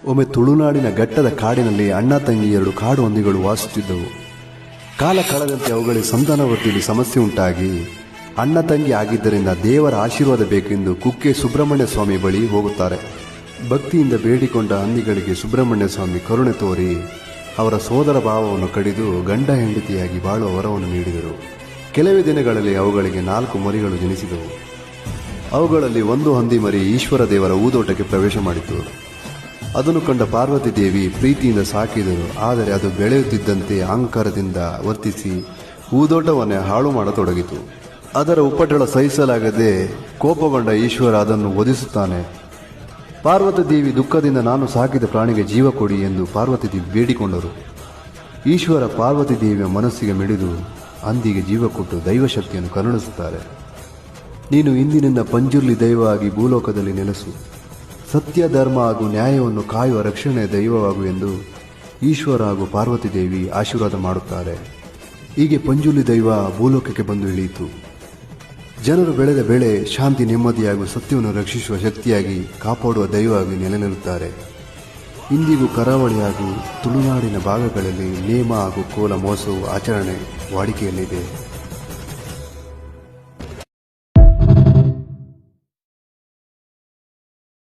ಒಮ್ಮೆ ತುಳುನಾಡಿನ ಘಟ್ಟದ ಕಾಡಿನಲ್ಲಿ ಅಣ್ಣ ತಂಗಿ 2 ಕಾಡು ಹಂದಿಗಳು ವಾಸಿಸುತ್ತಿದ್ದವು. ಕಾಲ ಕಳೆದಂತೆ ಅವುಗಳಿಗೆ ಸಂತಾನವೃದ್ಧಿಯಲ್ಲಿ ಸಮಸ್ಯೆ ಉಂಟಾಗಿ ಅಣ್ಣ ತಂಗಿ ಆಗಿದ್ದರಿಂದ ದೇವರ ಆಶೀರ್ವಾದ ಬೇಕೆಂದು ಕುಕ್ಕೆ ಸುಬ್ರಹ್ಮಣ್ಯ ಸ್ವಾಮಿ ಬಳಿ ಹೋಗುತ್ತಾರೆ. ಭಕ್ತಿಯಿಂದ ಬೇಡಿಕೊಂಡ ಹಂದಿಗಳಿಗೆ ಸುಬ್ರಹ್ಮಣ್ಯ ಸ್ವಾಮಿ ಕರುಣೆ ತೋರಿ ಅವರ ಸೋದರ ಭಾವವನ್ನು ಕಡಿದು ಗಂಡ ಹೆಂಡತಿಯಾಗಿ ಬಾಳುವ ವರವನ್ನು ನೀಡಿದರು. ಕೆಲವೇ ದಿನಗಳಲ್ಲಿ ಅವುಗಳಿಗೆ 4 ಮರಿಗಳು ಜನಿಸಿದವು. ಅವುಗಳಲ್ಲಿ ಒಂದು ಹಂದಿ ಮರಿ ಈಶ್ವರ ದೇವರ ಹೂದೋಟಕ್ಕೆ ಪ್ರವೇಶ ಮಾಡಿತು. ಅದನ್ನು ಕಂಡ ಪಾರ್ವತಿ ದೇವಿ ಪ್ರೀತಿಯಿಂದ ಸಾಕಿದರು. ಆದರೆ ಅದು ಬೆಳೆಯುತ್ತಿದ್ದಂತೆ ಅಹಂಕಾರದಿಂದ ವರ್ತಿಸಿ ಹೂದೋಟವನ್ನೇ ಹಾಳು ಮಾಡತೊಡಗಿತು. ಅದರ ಉಪಟಳ ಸಹಿಸಲಾಗದೆ ಕೋಪಗೊಂಡ ಈಶ್ವರ ಅದನ್ನು ವಧಿಸುತ್ತಾನೆ. ಪಾರ್ವತಿ ದೇವಿ ದುಃಖದಿಂದ ನಾನು ಸಾಕಿದ ಪ್ರಾಣಿಗೆ ಜೀವ ಕೊಡಿ ಎಂದು ಪಾರ್ವತಿ ದೇವಿ ಬೇಡಿಕೊಂಡರು. ಈಶ್ವರ ಪಾರ್ವತಿ ದೇವಿಯ ಮನಸ್ಸಿಗೆ ಮಿಡಿದು ಹಂದಿಗೆ ಜೀವ ಕೊಟ್ಟು ದೈವಶಕ್ತಿಯನ್ನು ಕರುಣಿಸುತ್ತಾರೆ. ನೀನು ಇಂದಿನಿಂದ ಪಂಜುರ್ಲಿ ದೈವ ಆಗಿ ಭೂಲೋಕದಲ್ಲಿ ನೆಲೆಸು, ಸತ್ಯ ಧರ್ಮ ಹಾಗೂ ನ್ಯಾಯವನ್ನು ಕಾಯುವ ರಕ್ಷಣೆಯ ದೈವವಾಗು ಎಂದು ಈಶ್ವರ ಹಾಗೂ ಪಾರ್ವತಿ ದೇವಿ ಆಶೀರ್ವಾದ ಮಾಡುತ್ತಾರೆ. ಹೀಗೆ ಪಂಜುರ್ಲಿ ದೈವ ಭೂಲೋಕಕ್ಕೆ ಬಂದು ಇಳಿಯಿತು. ಜನರು ಬೆಳೆದ ಬೆಳೆ ಶಾಂತಿ ನೆಮ್ಮದಿ ಹಾಗೂ ಸತ್ಯವನ್ನು ರಕ್ಷಿಸುವ ಶಕ್ತಿಯಾಗಿ ಕಾಪಾಡುವ ದೈವವಾಗಿ ನೆಲೆ ನಿಲ್ಲುತ್ತಾರೆ. ಇಂದಿಗೂ ಕರಾವಳಿ ಹಾಗೂ ತುಳುನಾಡಿನ ಭಾಗಗಳಲ್ಲಿ ನೇಮ ಹಾಗೂ ಕೋಲ ಮಹೋತ್ಸವ ಆಚರಣೆ ವಾಡಿಕೆಯಲ್ಲಿದೆ.